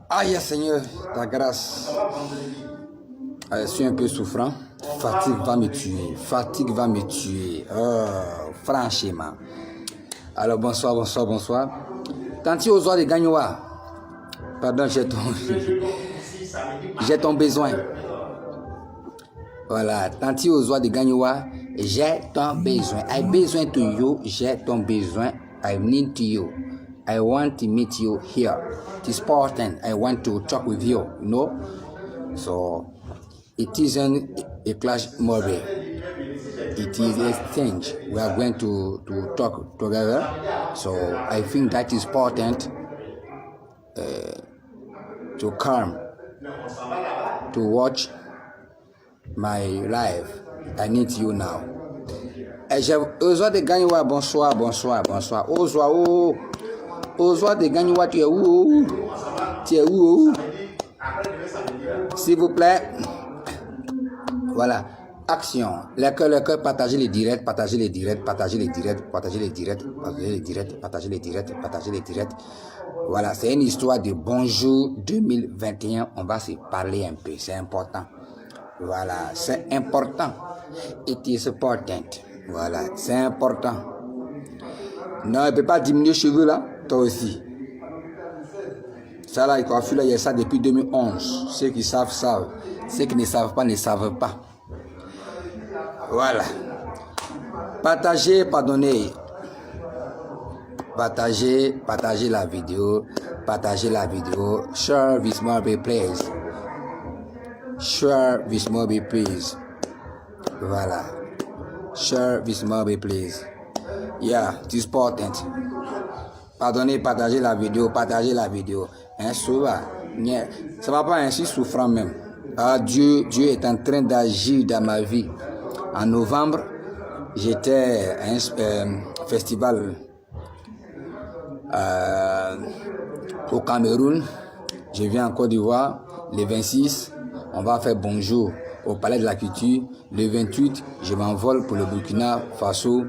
Aïe Seigneur, ta grâce. Je suis un peu souffrant. Fatigue va me tuer. Fatigue va me tuer. Oh, franchement. Alors bonsoir. Tanti Ozoa de Gagnoua. Pardon, j'ai ton besoin. Voilà, Tanti Ozoa de Gagnoua, j'ai ton besoin. I besoin to you, j'ai ton besoin. I need to you. I want to meet you here. It's important. I want to talk with you, you know? So, it isn't a clash movie. It is a exchange. We are going to talk together. So, I think that is important to come, to watch my life. I need you now. Ozoa de Gagnoua, bonsoir. Ozoa de Gagnoua, tu es où? S'il vous plaît. Voilà. Action. Le cœur, partagez les directs. Voilà, c'est une histoire de bonjour 2021. On va se parler un peu. C'est important. Voilà, c'est important. It is important. Voilà, c'est important. Non, il ne peut pas diminuer les cheveux là. Toi aussi. Ça là, il y a ça depuis 2011. Ceux qui savent, savent. Ceux qui ne savent pas, ne savent pas. Voilà. Partagez, pardonnez. Partagez la vidéo. Share with more please. Share with more please. Voilà. Share with more please. Yeah, it's important. Pardonnez, partagez la vidéo. Hein, ça va pas ainsi souffrant même. Ah, Dieu est en train d'agir dans ma vie. En novembre, j'étais à un festival au Cameroun. Je viens en Côte d'Ivoire. Le 26, on va faire bonjour au Palais de la Culture. Le 28, je m'envole pour le Burkina Faso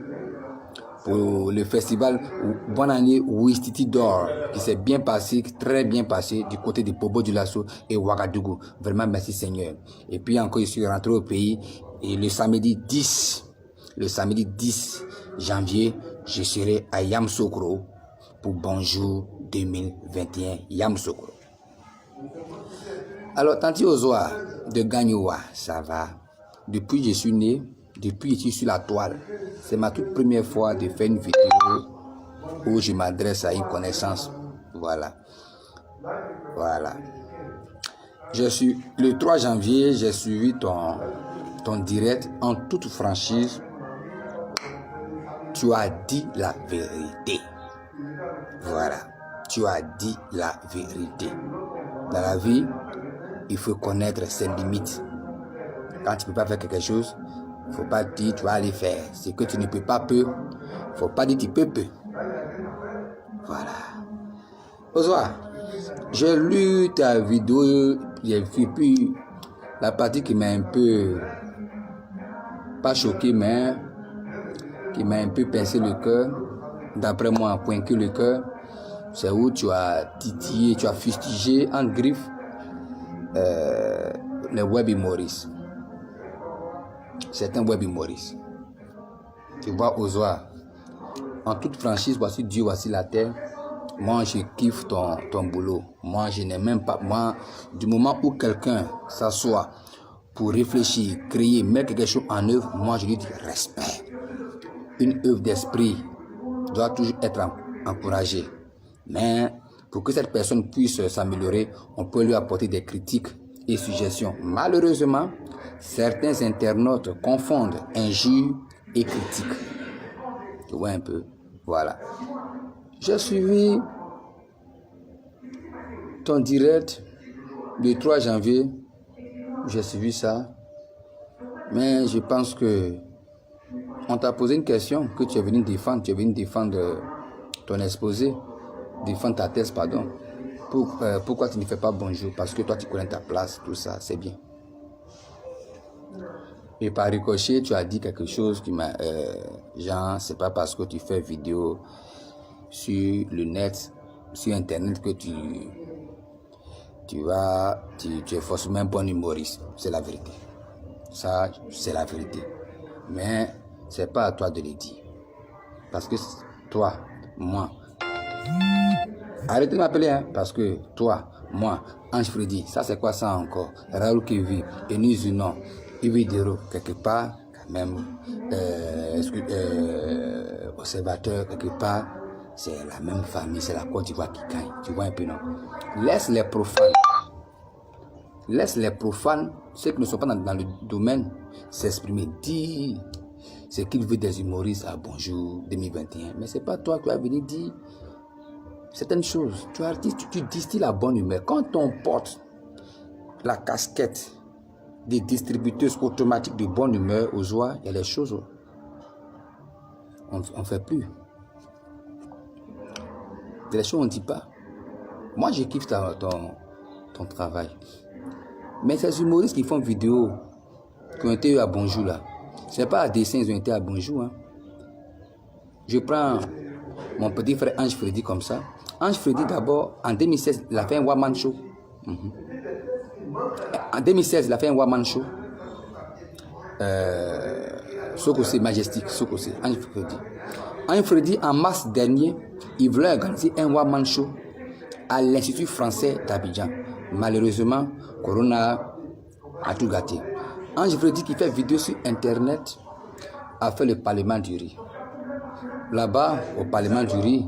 pour le festival Bonne année Ouistiti d'Or qui s'est bien passé, très bien passé du côté de Bobo Dioulasso et Ouagadougou. Vraiment merci Seigneur. Et puis encore je suis rentré au pays et le samedi 10 janvier, je serai à Yamoussoukro pour bonjour 2021 Yamoussoukro. Alors Tanti Ozoa de Gagnoua, ça va. Depuis je suis né, depuis je suis sur la toile. C'est ma toute première fois de faire une vidéo où je m'adresse à une connaissance. Voilà. Le 3 janvier, j'ai suivi ton direct en toute franchise. Tu as dit la vérité. Voilà. Tu as dit la vérité. Dans la vie, il faut connaître ses limites. Quand tu ne peux pas faire quelque chose, il ne faut pas dire tu vas aller faire. Ce que tu ne peux pas peu, il ne faut pas dire tu peux peu. Voilà. Ozoa, j'ai lu ta vidéo, j'ai vu puis la partie qui m'a un peu, pas choqué, mais qui m'a un peu pincé le cœur, d'après moi, pointé le cœur, c'est où tu as titillé, tu as fustigé en griffe les web humoristes. C'est un web humoriste. Tu vois, Ozoa, en toute franchise, voici Dieu, voici la terre. Moi, je kiffe ton boulot. Moi, je n'ai même pas... Moi, du moment où quelqu'un s'assoit pour réfléchir, créer, mettre quelque chose en œuvre, moi, je lui dis respect. Une œuvre d'esprit doit toujours être encouragée. Mais pour que cette personne puisse s'améliorer, on peut lui apporter des critiques et suggestions. Malheureusement, certains internautes confondent injures et critiques. Tu vois un peu? Voilà. J'ai suivi ton direct le 3 janvier. J'ai suivi ça. Mais je pense que on t'a posé une question que tu es venu défendre. Tu es venu défendre ton exposé. Défendre ta thèse, pardon. Pourquoi tu ne fais pas bonjour? Parce que toi, tu connais ta place, tout ça, c'est bien. Et par ricochet, tu as dit quelque chose qui m'a... genre, c'est pas parce que tu fais vidéo sur le net sur Internet que tu es forcément un bon humoriste. C'est la vérité. Ça, c'est la vérité. Mais c'est pas à toi de le dire. Parce que toi, moi, arrêtez de m'appeler, hein, parce que toi, moi, Ange Freddy, ça c'est quoi ça encore? Raoul Kevin, Enis Unon, Ividero, quelque part, quand même, observateur, quelque part, c'est la même famille, c'est la Côte d'Ivoire qui gagne. Tu vois un peu, non? Laisse les profanes, ceux qui ne sont pas dans le domaine, s'exprimer, dire ce qu'ils veulent des humoristes à Bonjour 2021. Mais c'est pas toi qui vas venir dire certaines choses. Tu es artiste, tu distilles la bonne humeur. Quand on porte la casquette des distributeuses automatiques de bonne humeur aux joies, il y a les choses, on ne fait plus. Il y a des choses on ne dit pas. Moi, je kiffe ton travail. Mais ces humoristes qui font vidéo, qui ont été à Bonjour là, c'est pas à dessin, ils ont été à Bonjour. Hein. Je prends mon petit frère Ange Freddy comme ça. Ange Freddy, d'abord, en 2016, il a fait un one-man show. En 2016, il a fait un one-man show. Sokosé, Majestic, Sokosé, Ange Freddy. Ange Freddy, en mars dernier, il voulait organiser un one-man show à l'Institut français d'Abidjan. Malheureusement, Corona a tout gâté. Ange Freddy, qui fait vidéo sur Internet, a fait le Parlement du riz. Là-bas, au Parlement du riz,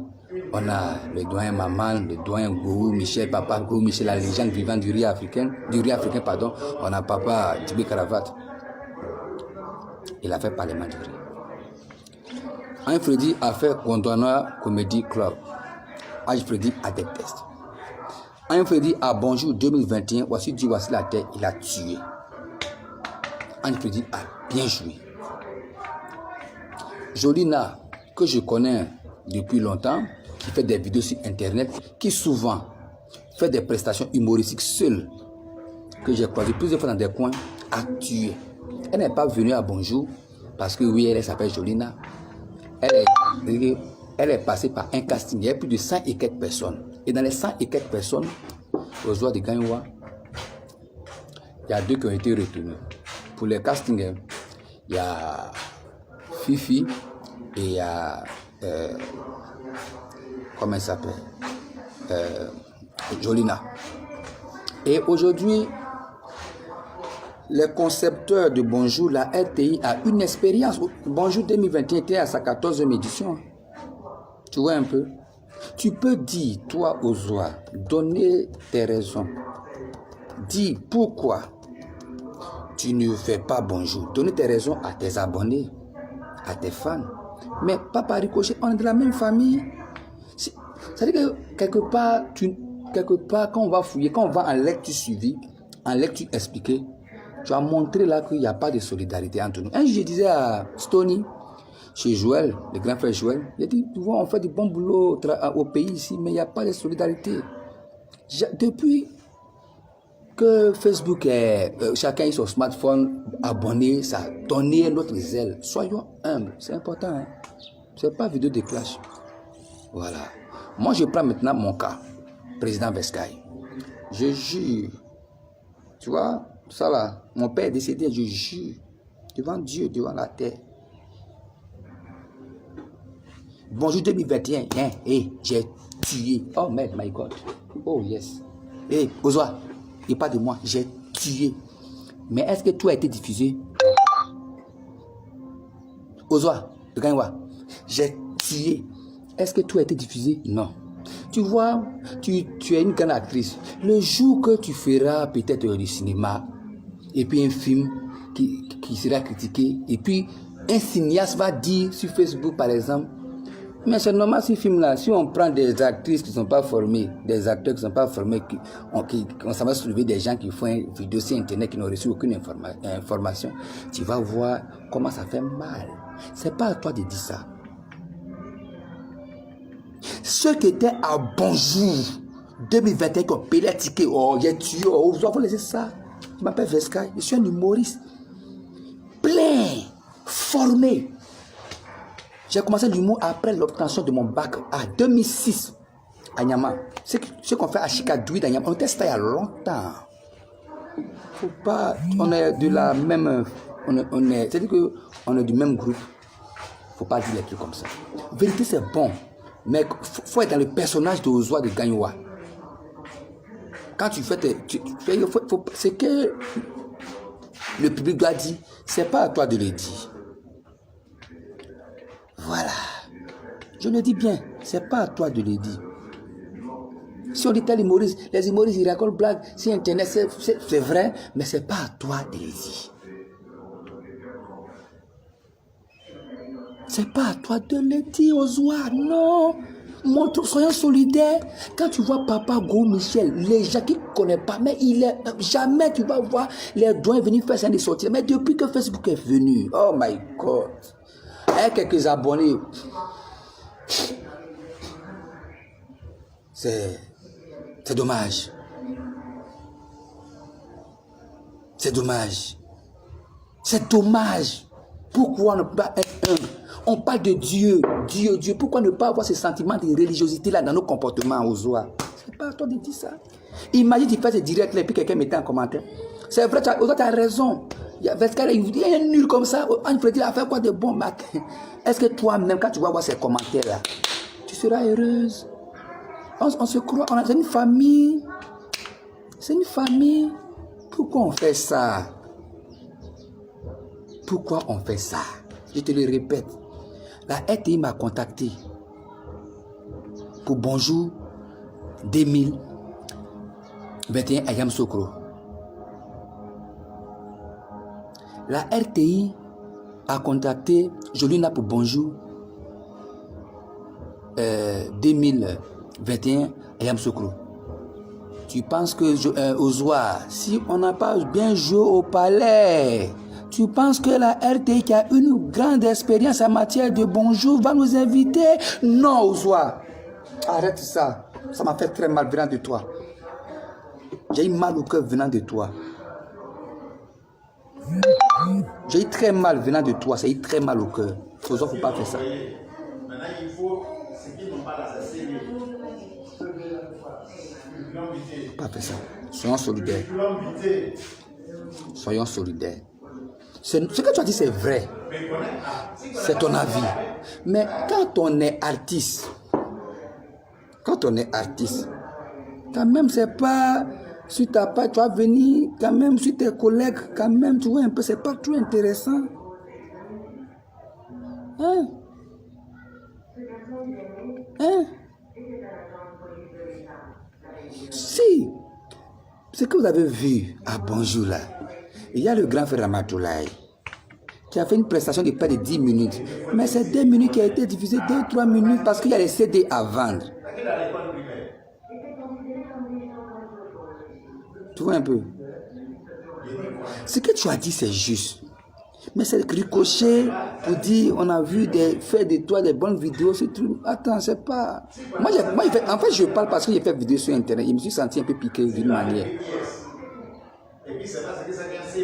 on a le doyen Maman, le doyen Gourou Michel, Papa Gourou Michel, la légende vivante du riz africain, pardon. On a Papa Djibé Karavat. Il a fait Parlement du riz. Ange Freddy a fait Gondwana Comedy Club. Ange Freddy a des tests. Ange Freddy à Bonjour 2021, voici dit voici la terre, il a tué. Ange Freddy a bien joué. Jolina, que je connais depuis longtemps, qui fait des vidéos sur Internet, qui souvent fait des prestations humoristiques seules, que j'ai croisé plusieurs fois dans des coins, a tué. Elle n'est pas venue à Bonjour parce que oui, elle s'appelle Jolina. Elle est passée par un casting. Il y a plus de 100 et quelques personnes. Et dans les 100 et quelques personnes, aux joies de Gagnoua, il y a 2 qui ont été retenus. Pour les castings, il y a Fifi et il y a comment elle s'appelle, Jolina. Et aujourd'hui, les concepteurs de Bonjour, la RTI a une expérience. Bonjour 2021 était à sa 14e édition. Tu vois un peu. Tu peux dire, toi, aux joies, donner tes raisons. Dis pourquoi tu ne fais pas Bonjour. Donner tes raisons à tes abonnés, à tes fans. Mais pas par ricochet, on est de la même famille. C'est-à-dire que quelque part, quand on va fouiller, quand on va en lecture suivie, en lecture expliquée, tu as montré là qu'il n'y a pas de solidarité entre nous. Un jour, je disais à Stony, chez Joël, le grand frère Joël, il a dit, tu vois, on fait du bon boulot au pays ici, mais il n'y a pas de solidarité. Depuis que Facebook est, chacun a son smartphone abonné, ça a donné notre zèle. Soyons humbles, c'est important. Hein? Ce n'est pas vidéo de clash. Voilà. Moi, je prends maintenant mon cas, président Vescaille. Je jure, tu vois, ça là, mon père est décédé, je jure, devant Dieu, devant la terre. Bonjour 2021, hein, j'ai tué. Oh merde, my God. Oh yes. Ozoa, il parle de moi, j'ai tué. Mais est-ce que tout a été diffusé? Ozoa, de Gagnoua, j'ai tué. Est-ce que tout a été diffusé? Non. Tu vois, tu es une grande actrice. Le jour que tu feras peut-être du cinéma, et puis un film qui sera critiqué, et puis un cinéaste va dire sur Facebook par exemple, mais c'est normal ce film-là, si on prend des actrices qui ne sont pas formées, des acteurs qui ne sont pas formés, ça va se trouver des gens qui font une vidéo sur Internet qui n'ont reçu aucune information, tu vas voir comment ça fait mal. C'est pas à toi de dire ça. Ceux qui étaient à Bonjour 2021 qui ont payé les tickets, oh, j'ai tué, oh, vous avez laissé ça. Je m'appelle Vescaille, je suis un humoriste plein, formé. J'ai commencé l'humour après l'obtention de mon bac à 2006. à Niama. Ce qu'on fait à Chikadoui, à Niama, on teste ça il y a longtemps. Faut pas. On est de la même. C'est-à-dire qu'on est du même groupe. Faut pas dire les trucs comme ça. Vérité, c'est bon. Mais faut être dans le personnage de Ozoa de Gagnoua. Quand tu fais ce que le public doit dire, c'est pas à toi de le dire. Voilà. Je le dis bien, c'est pas à toi de le dire. Si on dit tel humoriste, les humoristes ils racontent blagues, si internet c'est vrai, mais c'est pas à toi de le dire. C'est pas à toi de le dire aux oies, non. Soyons solidaires. Quand tu vois Papa Go Michel, les gens qui ne connaissent pas, mais jamais tu vas voir les doigts venir faire ça et sortir. Mais depuis que Facebook est venu, oh my God, avec quelques abonnés, c'est dommage. C'est dommage. C'est dommage. Pourquoi ne pas être un? On parle de Dieu, Dieu, Dieu. Pourquoi ne pas avoir ce sentiment de religiosité là dans nos comportements aux oies? C'est pas à toi de dire ça. Imagine tu fais ce direct là et puis quelqu'un mettait en commentaire. C'est vrai, tu as raison. Il y a un nul comme ça. On peut dire, faire quoi de bon, Mac? Est-ce que toi-même, quand tu vas voir ces commentaires là, tu seras heureuse? On se croit, c'est une famille. C'est une famille. Pourquoi on fait ça? Pourquoi on fait ça? Je te le répète. La RTI m'a contacté pour Bonjour 2021 à Yamoussoukro. La RTI a contacté Jolina pour Bonjour 2021 à Yamoussoukro. Tu penses que Ozoa, si on n'a pas bien joué au palais, tu penses que la RTI qui a une grande expérience en matière de bonjour va nous inviter? Non, Ozoa. Arrête ça. Ça m'a fait très mal venant de toi. J'ai eu mal au cœur venant de toi. J'ai eu très mal venant de toi. Ça a eu très mal au cœur. Ozoa, il ne faut pas faire ça. Maintenant, il faut ce qui n'ont pas la CCD. Pas faire ça. Soyons solidaires. Soyons solidaires. Ce que tu as dit, c'est vrai. C'est ton avis. Mais quand on est artiste, quand même, c'est pas... Si tu n'as pas, tu vas venir, quand même, si tes collègues, quand même, tu vois un peu, c'est pas trop intéressant. Hein? Si, ce que vous avez vu à Bonjour là, il y a le grand frère Ramatoulaye qui a fait une prestation de près de 10 minutes. Mais c'est 2 minutes qui a été diffusée 2-3 minutes parce qu'il y a les CD à vendre. Tu vois un peu? Ce que tu as dit, c'est juste. Mais c'est ricochet pour dire on a vu des faits de toi, des bonnes vidéos, c'est tout. Attends, c'est pas. Moi, en fait, je parle parce que j'ai fait vidéo sur internet. Je me suis senti un peu piqué d'une manière.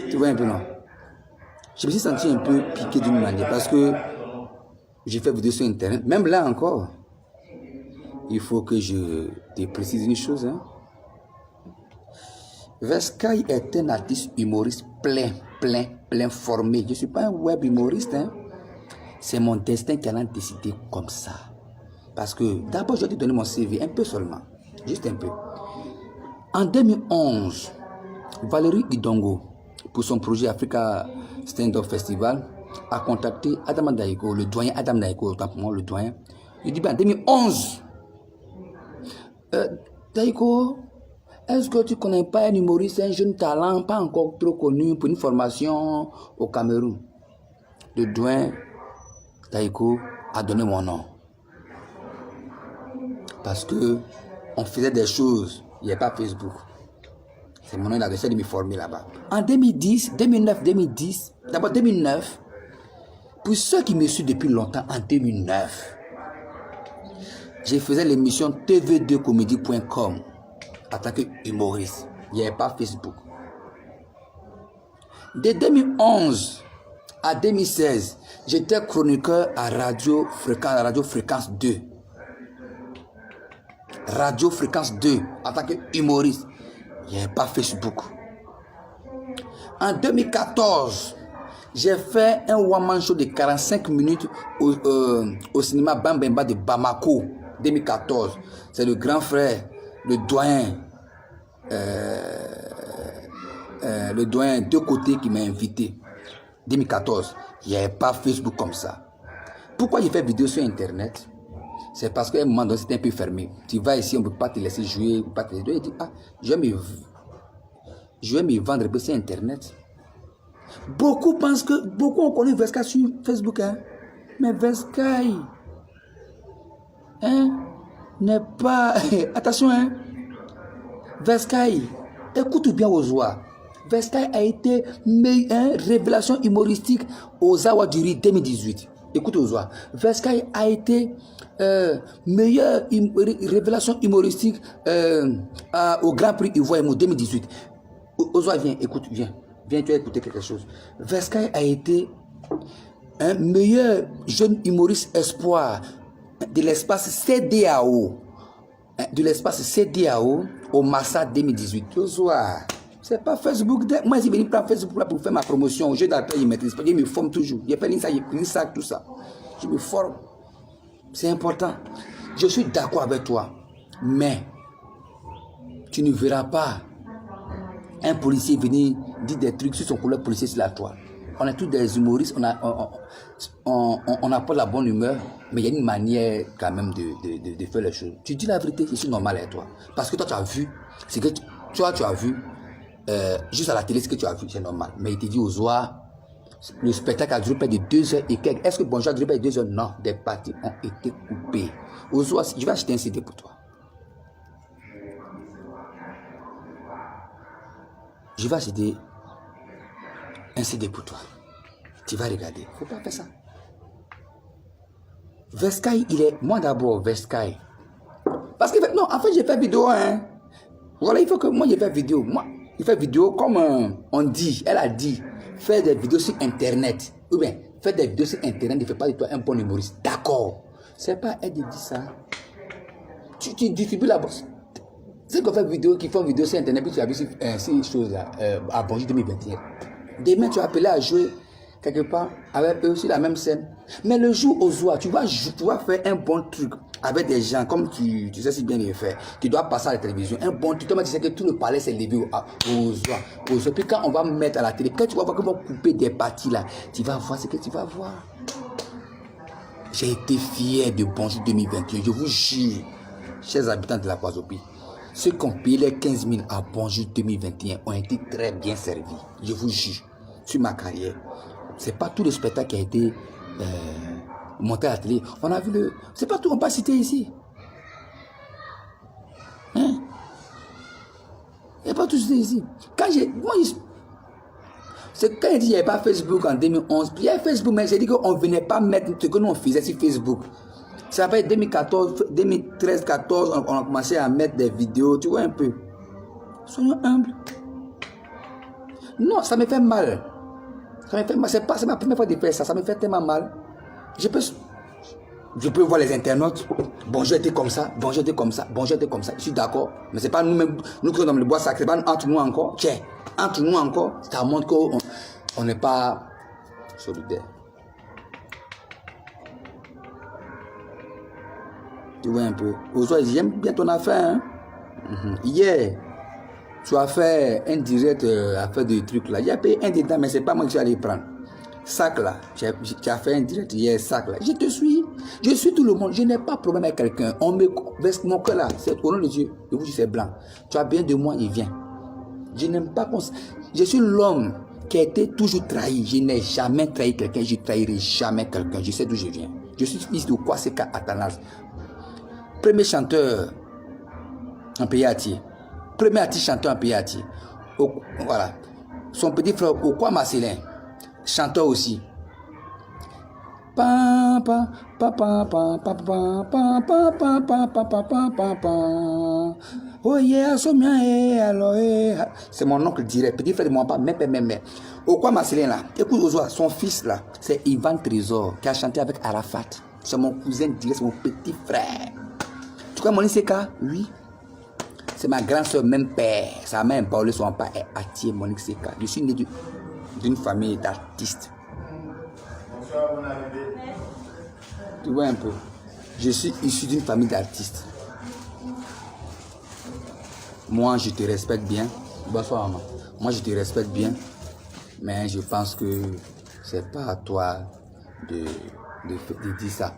Tu vois un peu, non? Je me suis senti un peu piqué d'une manière parce que j'ai fait vidéo sur internet. Même là encore, il faut que je te précise une chose. Hein? Veskai est un artiste humoriste plein formé. Je ne suis pas un web humoriste. Hein? C'est mon destin qui en a décidé comme ça. Parce que d'abord, je vais te donner mon CV, un peu seulement. Juste un peu. En 2011, Valérie Idongo, pour son projet Africa Stand-Up Festival, a contacté Adam Daïko, le doyen Adam Daïko, autant pour moi, le doyen. Il dit, en 2011, Daïko, est-ce que tu ne connais pas un humoriste, un jeune talent, pas encore trop connu pour une formation au Cameroun? Le doyen Daïko a donné mon nom. Parce que on faisait des choses, il n'y a pas Facebook. C'est mon nom, il a essayé de me former là-bas. En 2010, d'abord 2009, pour ceux qui me suivent depuis longtemps, en 2009, je faisais l'émission tv2comedy.com en tant que humoriste. Il n'y avait pas Facebook. De 2011 à 2016, j'étais chroniqueur à Radio Fréquence 2. Radio Fréquence 2 en tant que humoriste. Il n'y avait pas Facebook. En 2014, j'ai fait un one-man show de 45 minutes au cinéma Bambemba de Bamako. 2014. C'est le grand frère, le doyen de côté qui m'a invité. 2014. Il n'y avait pas Facebook comme ça. Pourquoi j'ai fait vidéo sur Internet? C'est parce qu'à un moment donné, c'était un peu fermé. Tu vas ici, on ne peut pas te laisser jouer. Pas te laisser... dit, je vais me vendre sur Internet. Beaucoup pensent que... Beaucoup ont connu Veskai sur Facebook. Hein? Mais Veskai... n'est pas... Attention, hein? Veskai, écoute bien Ozoa. Veskai a été révélation humoristique aux Awaduri 2018. Écoute Ozoa. Veskai a été meilleure révélation humoristique au Grand Prix Ivoire 2018. Ozoa, viens, écoute, viens. Viens, tu vas écouter quelque chose. Veskai a été un meilleur jeune humoriste espoir de l'espace CDAO. De l'espace CDAO au Massa 2018. Ozoa. C'est pas Facebook. Moi, je suis venu prendre Facebook pour faire ma promotion. Je ne maîtrise pas. Je me forme toujours. Je fais l'INSA, tout ça. Je me forme. C'est important. Je suis d'accord avec toi. Mais tu ne verras pas un policier venir dire des trucs sur son collègue policier sur la toile. On est tous des humoristes. On n'a pas la bonne humeur. Mais il y a une manière quand même de faire les choses. Tu dis la vérité, je suis normal avec toi. Parce que toi, tu as vu. C'est que toi, tu as vu. Juste à la télé, ce que tu as vu, c'est normal. Mais il te dit aux oies, le spectacle a duré près de 2 heures et quelques. Est-ce que Bonjour a duré près de 2 heures? Non, des parties ont été coupées. Aux oies, je vais acheter un CD pour toi. Je vais acheter un CD pour toi. Tu vas regarder. Il ne faut pas faire ça. Veskai, il est... Moi d'abord, Veskai. Parce que, non, en fait, j'ai fait vidéo, hein. Voilà, il faut que moi, j'ai fait vidéo. Moi, il fait vidéo comme on dit, elle a dit, faire des vidéos sur Internet. Ou bien, faire des vidéos sur Internet ne fait pas de toi un bon humoriste. D'accord. C'est pas elle qui dit ça. Tu distribues la bosse. C'est qu'on fait vidéo, qui font vidéo sur Internet, puis tu as vu ces choses-là, à Bonjour 2021. Demain, tu as appelé à jouer quelque part avec eux sur la même scène. Mais le jour au soir, tu vas faire un bon truc avec des gens, comme tu sais si bien le faire. Tu dois passer à la télévision. Un bon truc, tu sais que tout le palais s'est levé au soir. Puis quand on va mettre à la télé, quand tu vas voir qu'on va couper des parties là, tu vas voir ce que tu vas voir. J'ai été fier de Bonjour 2021. Je vous jure, chers habitants de la Kwazopie, ceux qui ont payé les 15 000 à Bonjour 2021 ont été très bien servis. Je vous jure, sur ma carrière. C'est pas tout le spectacle qui a été monté à la télé. On a vu le... C'est pas tout, on peut pas citer ici. Hein? Il n'y a pas tout cité ici. Quand j'ai... C'est quand il dit qu'il n'y avait pas Facebook en 2011. Puis il y a Facebook, mais j'ai dit qu'on ne venait pas mettre ce que nous on faisait sur Facebook. Ça fait 2014, 2013, 2014, on a commencé à mettre des vidéos, tu vois un peu. Soyons humbles. Non, ça me fait mal. Ça me fait mal. C'est ma première fois de faire ça. Ça me fait tellement mal. Je peux voir les internautes. Bonjour était comme ça. Bonjour était comme ça. Bonjour était comme ça. Je suis d'accord. Mais c'est pas nous-mêmes. Nous qui sommes dans le bois sacré. C'est pas entre nous encore. Tiens, entre nous encore. Ça montre qu'on n'est pas solidaire. Tu vois un peu. Aujourd'hui, j'aime bien ton affaire. Hein? Hier, tu as fait un direct affaire de trucs là. J'ai payé un détail, mais c'est pas moi qui suis allé prendre. Sac là, tu as fait un direct hier, sac là. Je te suis. Je suis tout le monde. Je n'ai pas de problème avec quelqu'un. On me baisse mon cœur là. C'est au nom de Dieu. Je vous dis, c'est blanc. Tu as bien de moi, il vient. Je n'aime pas qu'on... Je suis l'homme qui a été toujours trahi. Je n'ai jamais trahi quelqu'un. Je ne trahirai jamais quelqu'un. Je sais d'où je viens. Je suis fils de Kwaseka Atanas. Premier chanteur en pays entier. Premier artiste chanteur en pays entier. Voilà. Son petit frère, Okwa Marcelin, chanteur aussi. Oh yeah, c'est mon oncle direct, petit frère de mon papa, mais. Okwa Marcelin là, écoute Ozoa, son fils là, c'est Ivan Trésor qui a chanté avec Arafat. C'est mon cousin direct, c'est mon petit frère. Tu connais Monique Seka? Oui. C'est ma grande soeur, même père. Sa mère Paulé, son père est Atier Monique Seka. Je suis né d'une famille d'artistes. Tu vois un peu. Je suis issu d'une famille d'artistes. Moi, je te respecte bien. Bonsoir, maman. Moi, je te respecte bien. Mais je pense que c'est pas à toi de dire ça.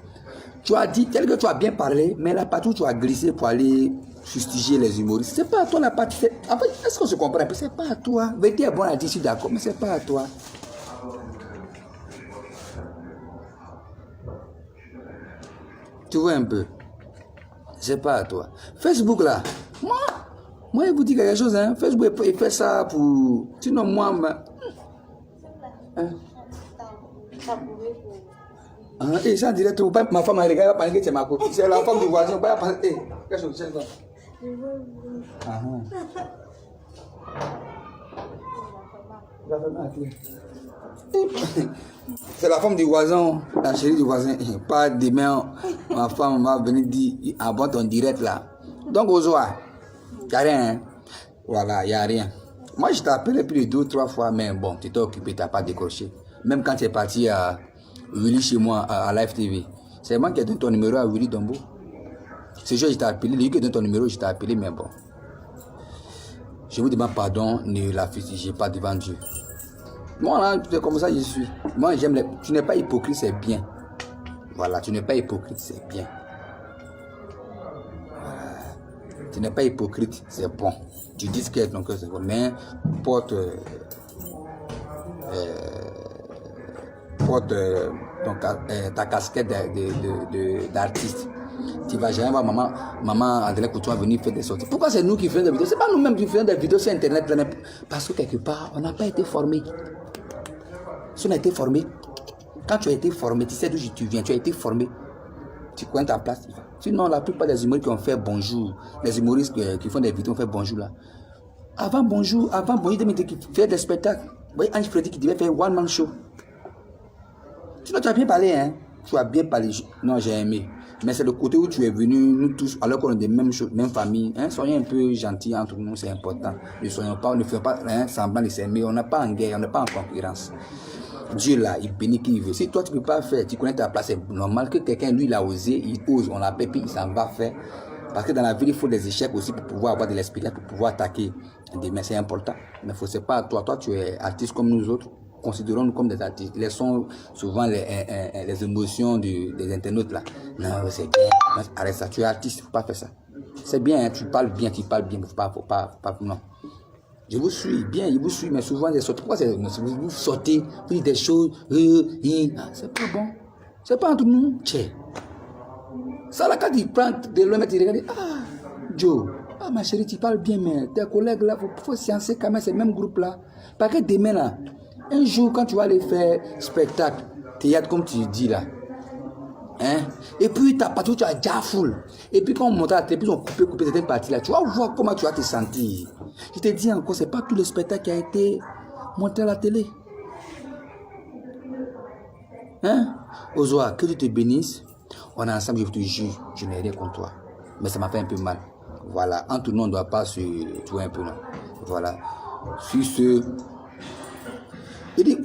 Tu as dit, tel que tu as bien parlé, mais la partie où tu as glissé pour aller fustiger les humoristes, c'est pas à toi la partie. En fait, est-ce qu'on se comprend un peu? C'est pas à toi. Vérité est bon à dire, je suis d'accord, mais c'est pas à toi. Tu vois un peu? C'est pas à toi. Facebook là, moi je vous dis quelque chose, hein. Facebook il fait ça pour. Sinon moi, hein? Et ça dirait tout. Ma femme a regardé, pas que c'est ma copine. C'est la femme du voisin. Pas qu'est-ce que c'est ça? C'est la femme du voisin, la chérie du voisin. Pas demain, ma femme va venir dire avant ton direct là. Donc au soir, il n'y a rien. Voilà, il n'y a rien. Moi je t'ai appelé plus de 2-3 fois, mais bon, tu t'es occupé, tu n'as pas décroché. Même quand tu es parti à Willy chez moi à Live TV, c'est moi qui ai donné ton numéro à Willy Dombo. Ce jour je t'ai appelé, lui qui a donné ton numéro, je t'ai appelé, mais bon. Je vous demande pardon, ne la fustigez pas devant Dieu. Moi là, c'est comme ça je suis. Moi j'aime les. Tu n'es pas hypocrite, c'est bien. Voilà, tu n'es pas hypocrite, c'est bien. Tu n'es pas hypocrite, c'est bon. Tu dis ce qu'il y a dans ton cœur, c'est bon. Mais porte ta casquette d'artiste. Tu vas jamais voir maman André Couture venir faire des sorties. Pourquoi c'est nous qui faisons des vidéos? C'est pas nous-mêmes qui faisons des vidéos sur internet. Parce que quelque part, on n'a pas été formés. Si on a été formé, quand tu as été formé, tu sais d'où tu viens, tu as été formé, tu connais ta place. Sinon, la plupart des humoristes qui ont fait bonjour, les humoristes qui font des vidéos ont fait bonjour là. Avant bonjour, qui fait des spectacles. Vous voyez, Ange Freddy qui devait faire one man show. Sinon, tu as bien parlé, hein. Tu as bien parlé. Non, j'ai aimé. Mais c'est le côté où tu es venu, nous tous, alors qu'on est des mêmes choses, même famille. Hein, soyez un peu gentils entre nous, c'est important. Ne faisons pas semblant de s'aimer. On n'est pas en guerre, on n'est pas en concurrence. Dieu là, il bénit qui il veut. Si toi tu ne peux pas faire, tu connais ta place, c'est normal que quelqu'un, lui, il a osé, il ose, on l'appelle, puis il s'en va faire. Parce que dans la vie, il faut des échecs aussi pour pouvoir avoir de l'expérience, pour pouvoir attaquer. Mais c'est important. Mais c'est pas à toi. Toi, tu es artiste comme nous autres. Considérons-nous comme des artistes. Laissons souvent les émotions des internautes là. Non, c'est bien. Arrête ça. Tu es artiste, il ne faut pas faire ça. C'est bien, hein, tu parles bien, faut pas, non. Je vous suis bien, je vous suis, mais souvent des sorties. Pourquoi vous sortez, vous dites des choses, c'est pas bon. C'est pas entre nous. Tchè. Ça là, quand il prend de l'homme, il regarde, Joe, ma chérie, tu parles bien, mais tes collègues là, il faut sciencer quand même ces mêmes groupes là. Parce que demain là, un jour, quand tu vas aller faire spectacle, théâtre, comme tu dis là, hein, et puis ta partie, tu as déjà full. Et puis quand on monte à la télé, puis on coupe cette partie là, tu vas voir comment tu vas te sentir. Je te dis encore, c'est pas tout le spectacle qui a été monté à la télé. Hein? Ozoa, que Dieu te bénisse. On est ensemble, je te jure, je n'ai rien contre toi. Mais ça m'a fait un peu mal. Voilà, entre nous, on ne doit pas se jouer un peu, non. Voilà. Sur ce. Il dit,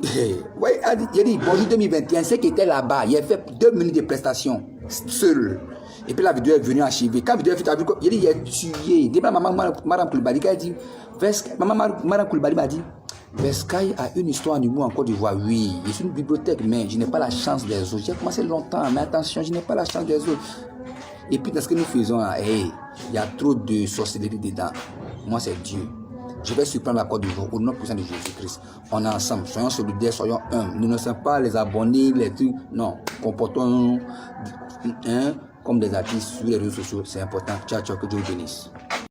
ouais, il dit, bonjour 2021, c'est qui était là-bas. Il a fait 2 minutes de prestation, seul. Et puis la vidéo est venue archivée. Quand la vidéo est faite, il dit, il est tué. Depuis maman Maram Koulibaly, elle dit, maman Maram Koulibaly m'a dit, Vescaille a une histoire en humour en Côte d'Ivoire. Oui, je suis une bibliothèque, mais je n'ai pas la chance des autres. J'ai commencé longtemps, mais attention, je n'ai pas la chance des autres. Et puis dans ce que nous faisons, il y a trop de sorcellerie dedans. Moi, c'est Dieu. Je vais surprendre la Côte d'Ivoire au nom puissant de Jésus-Christ. On est ensemble, soyons solidaires, soyons humbles. Nous ne sommes pas les abonnés, les trucs. Non, comportons-nous comme des artistes sur les réseaux sociaux. C'est important. Ciao, ciao, que Dieu vous bénisse.